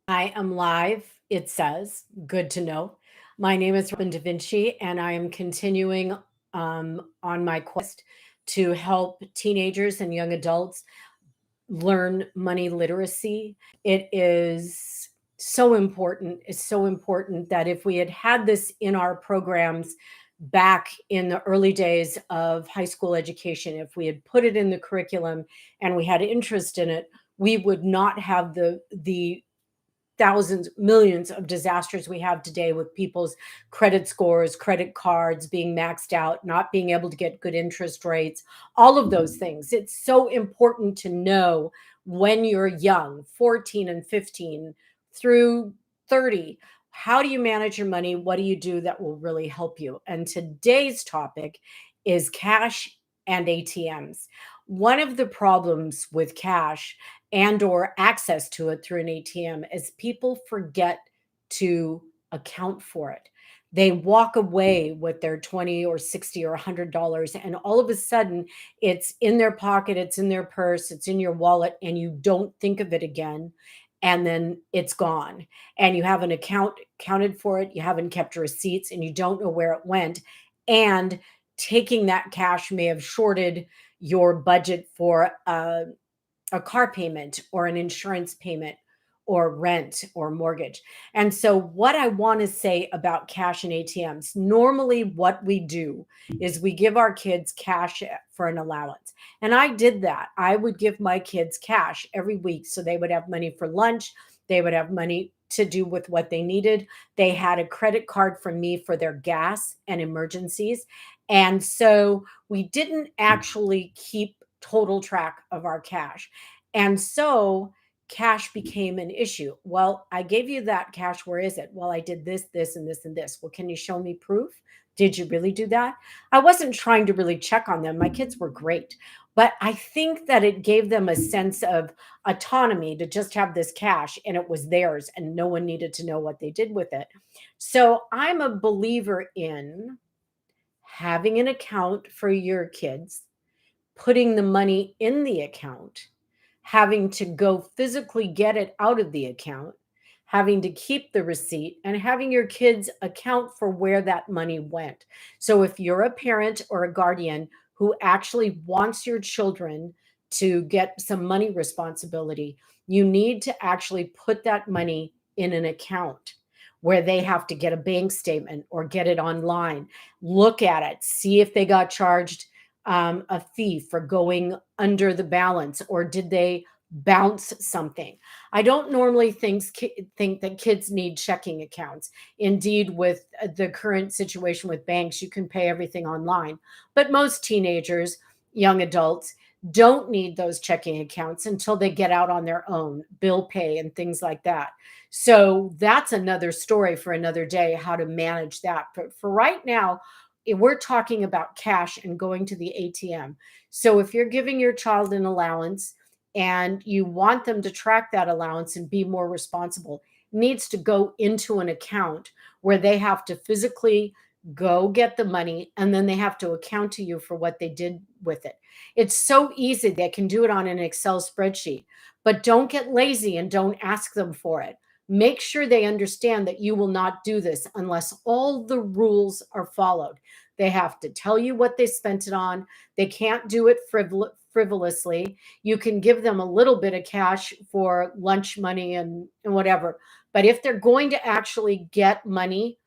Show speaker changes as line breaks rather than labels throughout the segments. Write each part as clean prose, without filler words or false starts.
I am live, it says. Good to know. My name is Robin Da Vinci, and I am continuing on my quest to help teenagers and young adults learn money literacy. It is so important. It's so important that if we had had this in our programs back in the early days of high school education, if we had put it in the curriculum and we had interest in it, we would not have the thousands, millions of disasters we have today with people's credit scores, credit cards being maxed out, not being able to get good interest rates, all of those things. It's so important to know when you're young, 14 and 15 through 30. How do you manage your money? What do you do that will really help you? And today's topic is cash and ATMs. One of the problems with cash and or access to it through an ATM is people forget to account for it. They walk away with their 20 or 60 or $100 and all of a sudden it's in their pocket, it's in their purse, it's in your wallet and you don't think of it again and then it's gone and you haven't accounted for it, you haven't kept receipts and you don't know where it went and taking that cash may have shorted your budget for a car payment or an insurance payment or rent or mortgage. And so, what I want to say about cash and ATMs normally, what we do is we give our kids cash for an allowance. And I did that. I would give my kids cash every week so they would have money for lunch, they would have money to do with what they needed. They had a credit card from me for their gas and emergencies. And so, we didn't actually keep total track of our cash. And so cash became an issue. Well, I gave you that cash. Where is it? Well, I did this, this, and this, and this. Well, can you show me proof? Did you really do that? I wasn't trying to really check on them. My kids were great. But I think that it gave them a sense of autonomy to just have this cash and it was theirs and no one needed to know what they did with it. So I'm a believer in having an account for your kids, putting the money in the account, having to go physically get it out of the account, having to keep the receipt, and having your kids account for where that money went. So if you're a parent or a guardian who actually wants your children to get some money responsibility, you need to actually put that money in an account where they have to get a bank statement or get it online, look at it, see if they got charged a fee for going under the balance or did they bounce something. I don't normally think that kids need checking accounts. Indeed, with the current situation with banks, you can pay everything online. But most teenagers, young adults, don't need those checking accounts until they get out on their own, bill pay and things like that. So that's another story for another day, how to manage that. But for right now, we're talking about cash and going to the ATM. So if you're giving your child an allowance and you want them to track that allowance and be more responsible, it needs to go into an account where they have to physically go get the money and then they have to account to you for what they did with it. It's so easy. They can do it on an Excel spreadsheet, but don't get lazy and don't ask them for it. Make sure they understand that you will not do this unless all the rules are followed. They have to tell you what they spent it on. They can't do it frivolously. You can give them a little bit of cash for lunch money and whatever. But if they're going to actually get money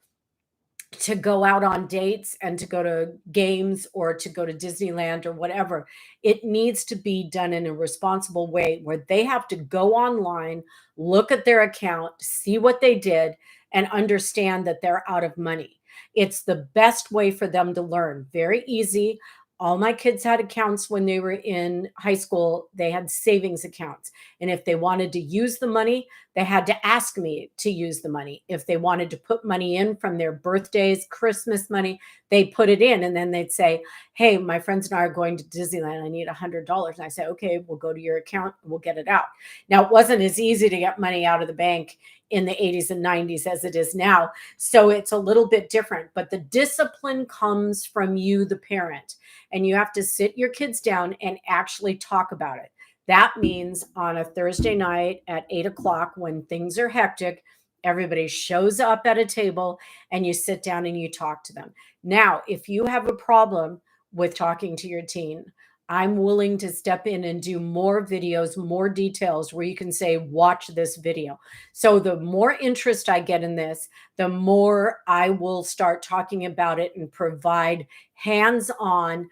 to go out on dates and to go to games or to go to Disneyland or whatever, it needs to be done in a responsible way where they have to go online, look at their account, see what they did, and understand that they're out of money. It's the best way for them to learn. Very easy. All my kids had accounts when they were in high school. They had savings accounts. And if they wanted to use the money, they had to ask me to use the money. If they wanted to put money in from their birthdays, Christmas money, they put it in. And then they'd say, hey, my friends and I are going to Disneyland. I need $100. And I say, okay, we'll go to your account and we'll get it out. Now, it wasn't as easy to get money out of the bank in the 80s and 90s as it is now. So it's a little bit different. But the discipline comes from you, the parent. And you have to sit your kids down and actually talk about it. That means on a Thursday night at 8 o'clock, when things are hectic, everybody shows up at a table and you sit down and you talk to them. Now, if you have a problem with talking to your teen, I'm willing to step in and do more videos, more details where you can say, watch this video. So the more interest I get in this, the more I will start talking about it and provide hands on,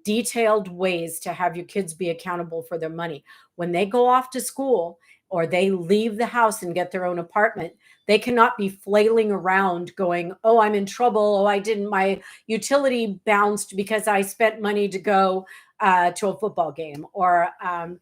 detailed ways to have your kids be accountable for their money. When they go off to school or they leave the house and get their own apartment, they cannot be flailing around going, oh, I'm in trouble. Oh, I didn't, my utility bounced because I spent money to go to a football game, or I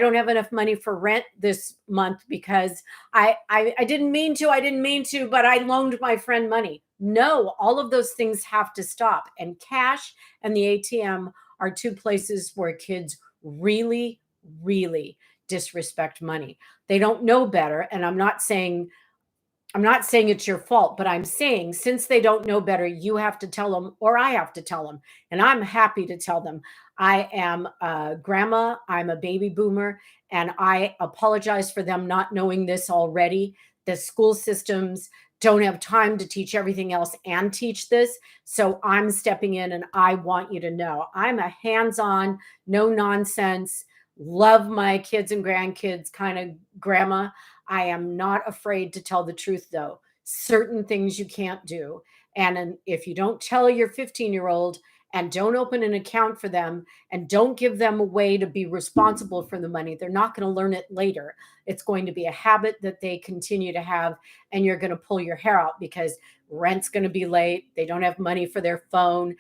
don't have enough money for rent this month because I I didn't mean to, but I loaned my friend money. No, all of those things have to stop. And cash and the ATM are two places where kids really, really disrespect money. They don't know better. And I'm not saying it's your fault, but I'm saying since they don't know better, you have to tell them, or I have to tell them. And I'm happy to tell them. I am a grandma, I'm a baby boomer, and I apologize for them not knowing this already. The school systems don't have time to teach everything else and teach this. So I'm stepping in and I want you to know I'm a hands on, no nonsense, love my kids and grandkids kind of grandma. I am not afraid to tell the truth, though. Certain things you can't do. And if you don't tell your 15-year-old and don't open an account for them and don't give them a way to be responsible for the money, they're not going to learn it later. It's going to be a habit that they continue to have, and you're going to pull your hair out because rent's going to be late. They don't have money for their phone.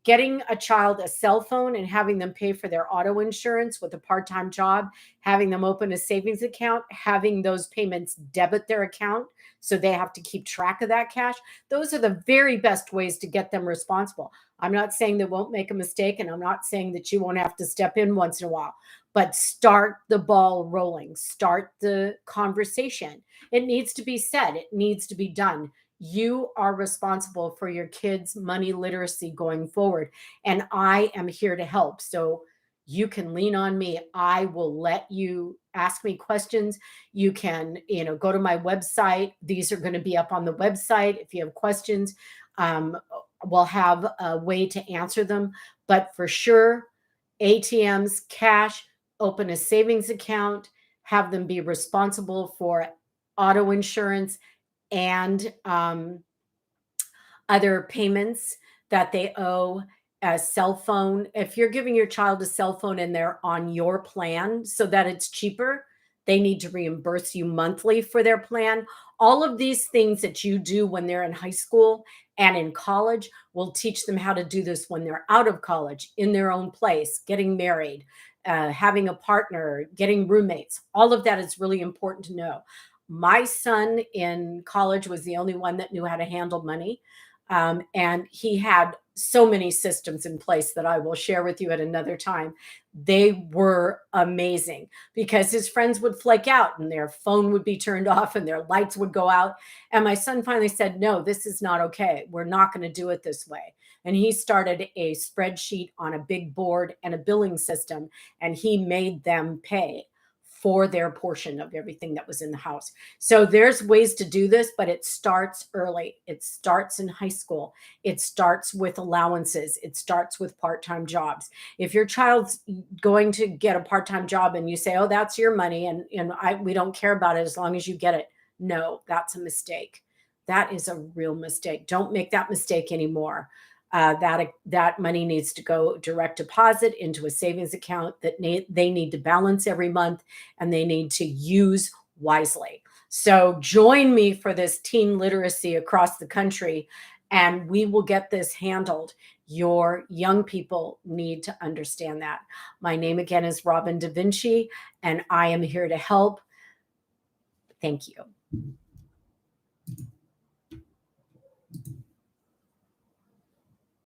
Getting a child a cell phone and having them pay for their auto insurance with a part-time job, having them open a savings account, having those payments debit their account so they have to keep track of that cash. Those are the very best ways to get them responsible. I'm not saying they won't make a mistake, and I'm not saying that you won't have to step in once in a while, but start the ball rolling, start the conversation. It needs to be said, it needs to be done. You are responsible for your kids' money literacy going forward, and I am here to help. So you can lean on me. I will let you ask me questions. You can, go to my website. These are going to be up on the website. If you have questions, um, we'll have a way to answer them. But for sure, ATMs, cash, open a savings account, have them be responsible for auto insurance and other payments that they owe, a cell phone. If you're giving your child a cell phone and they're on your plan so that it's cheaper, they need to reimburse you monthly for their plan. All of these things that you do when they're in high school and in college will teach them how to do this when they're out of college, in their own place, getting married, having a partner, getting roommates. All of that is really important to know. My son in college was the only one that knew how to handle money. And he had so many systems in place that I will share with you at another time. They were amazing because his friends would flake out and their phone would be turned off and their lights would go out. And my son finally said, no, this is not okay. We're not going to do it this way. And he started a spreadsheet on a big board and a billing system, and he made them pay for their portion of everything that was in the house. So there's ways to do this, but it starts early. It starts in high school. It starts with allowances. It starts with part-time jobs. If your child's going to get a part-time job and you say, oh, that's your money, and we don't care about it as long as you get it. No, that's a mistake. That is a real mistake. Don't make that mistake anymore. That money needs to go direct deposit into a savings account that they need to balance every month, and they need to use wisely. So join me for this teen literacy across the country, and we will get this handled. Your young people need to understand that. My name again is Robin Da Vinci, and I am here to help. Thank you.